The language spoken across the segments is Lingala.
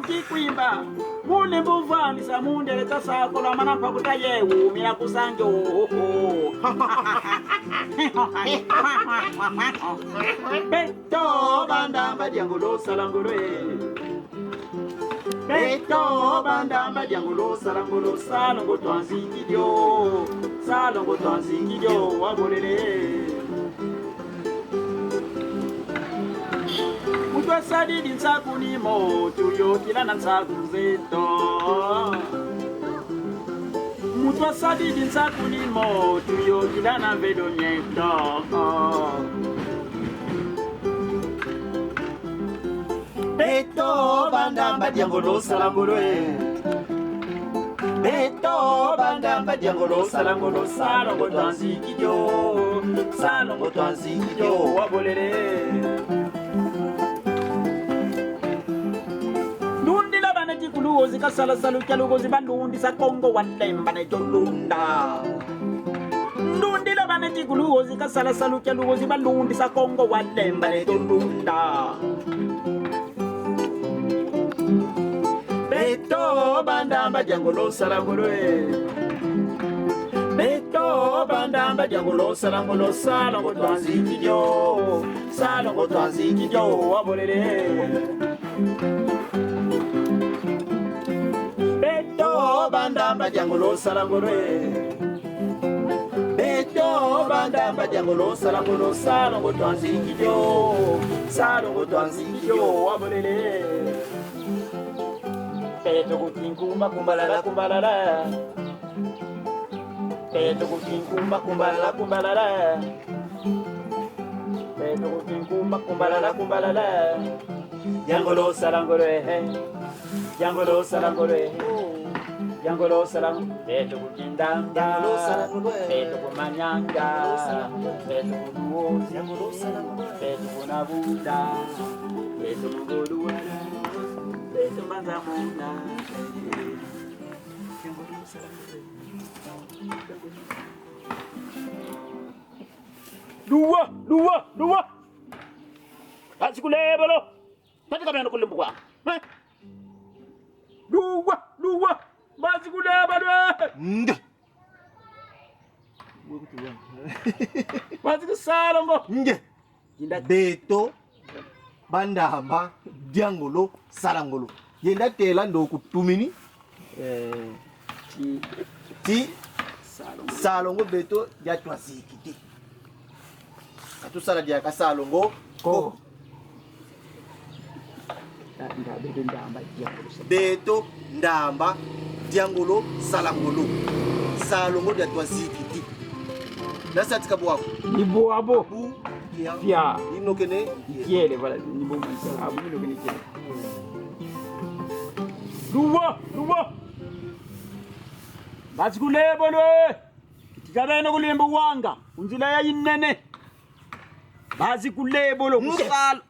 chikwimba mune mbuvamisa mundeleta sako lwa manampa kutayewu mila kusange oho Beto bandamba diangolo salangolwe Beto bandamba diangolo salangolo salongo twanzikidyo wagolele Mutwa sadidi nsaku ni motu yo kilana nsaku zeto Mutwa sadidi nsaku ni motu yo kilana vedo nyeto Beto bandamba diangolo salangolwe Beto bandamba diangolo salangolo salongo twanzikidyo wagolele Kuluozi kasala salu kalugozi bandundi sa Kongo watemba ne jolunda Ndundi la baneti kuluozi kasala salu kalugozi bandundi sa Kongo watemba ne jolunda Beto bandamba jangolo salangolwe Beto bandamba jangolo salangolo salongo twanzikidyo wabolele Beto bandamba jangolo salangolwe Beto bandamba jangolo salangolo salongo twanzikidyo wabolele Beto kutinkumba kumbalala Beto kutinkumba kumbalala Beto kutinkumba kumbalala Jangolo salangolwe Jangolo salangolwe Jangolo salang Beto kukindanga Beto kumanyanga Beto kunuozi Beto kunabuda Beto mugoluwala Beto manzamuna Jangolo salangolwe Dua Pati kulebolo Pati kameno kulimbukwa Dua Basi kuleba dwe Basi kusalongo Beto bandamba diangolo salangolo Yenda tela ndo kutumini Ti salongo beto ya twazikiti Atu sala dia ka salongo ko Beto ndamba diangolo salangolo salongo dia twazikiti Nasa tika bwako Ibo abo Fia Inokene Kiele wala nibo misa Abu inokene kiele Dua Basi kulebo lwe Kitikabeno kulembo wanga Unzila ya inene Basi kulebo lo kusala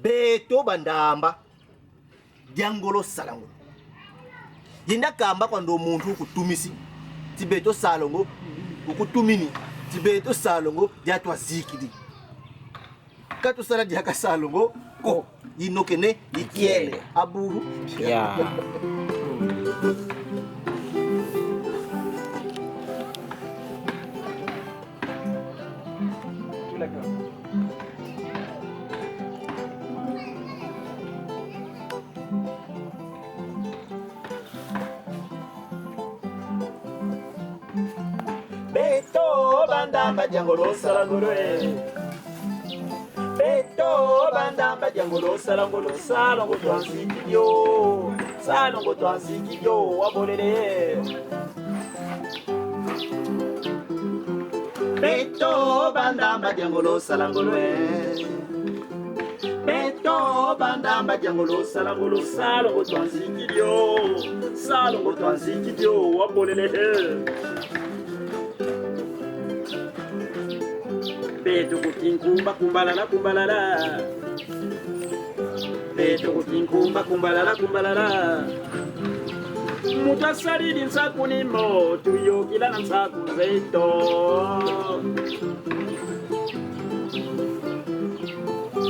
Beto bandamba diangolo salangolo Yenda kamba kwa ndo muntu kutumisi Ti beto salongo ukutumini Ti beto salongo dia twazikidi Kato sala dia ka salongo ko inokene ikiele abuhu Ya Beto bandamba jangolo salangolwe Beto bandamba jangolo salangolo salongo twanzikidyo wabolele Beto bandamba jangolo salangolwe Beto bandamba jangolo salangolo salongo twanzikidyo wabolele Beto kutinkumba kumbalala Beto kutinkumba Mutasalidi nsaku ni motu yo kilana nsaku zeto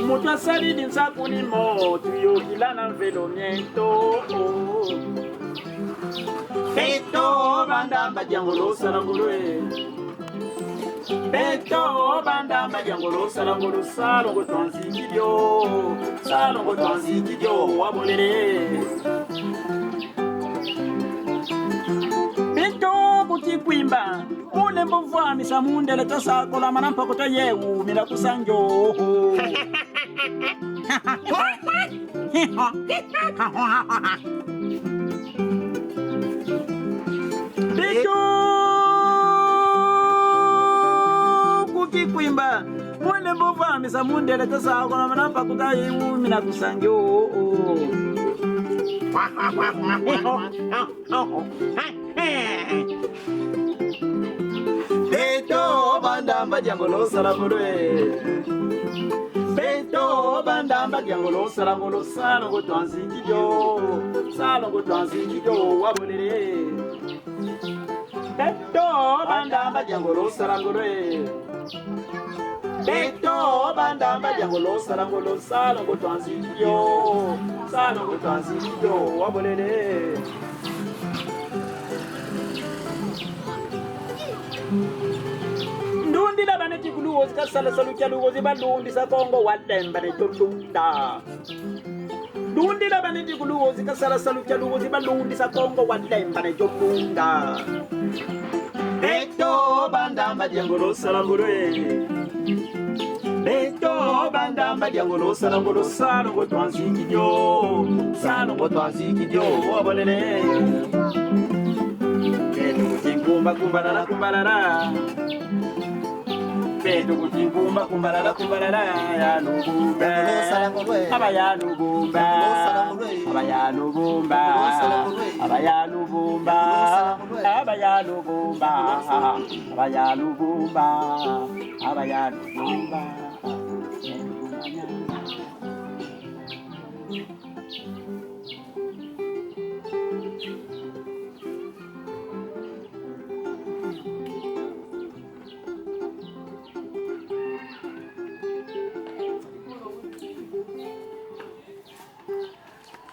Mutu asali dinsakuni motu yokilana velo miento. Beto bandamba jangolo salangolwe. Beto bandamba jangolo salangolo salongo twanzikidyo. Salongo twanzikidyo wabolere. Beto kuti kwimba. Mune mbovwa misa mundele tosakola manampa kota yewu mila kusanjo. Beto kuti kwimba. Mune mbovwa misa mundele tosakola manampa kota yewu mila kusanjo. Beto bandamba jangolo salangolwe. Beto bandamba jangolo salangolo salongo twanzikidyo. Salongo twanzikidyo wabolere. Beto bandamba jangolo salangolwe. Beto bandamba jangolo salangolo salongo twanzikidyo. Salongo twanzikidyo wabolere. Ndundi la baneti kuluo zika sala salu kia lugo ziba lundi sa kongo walemba ne tolunda. Ndundi la baneti kuluo zika sala salu kia lugo ziba lundi sa kongo walemba ne tolunda. Beto bandamba jangolo salangolwe. Beto bandamba jangolo salangolo salongo twanzikidyo. Salongo twanzikidyo wabolele. Beto kutingumba kumbalala kumbalala. Beto kutingumba kumbalala kumbalala ya lugumba. Abaya lugumba. Abaya lugumba. Abaya lugumba. Abaya lugumba. Abaya lugumba. Abaya lugumba.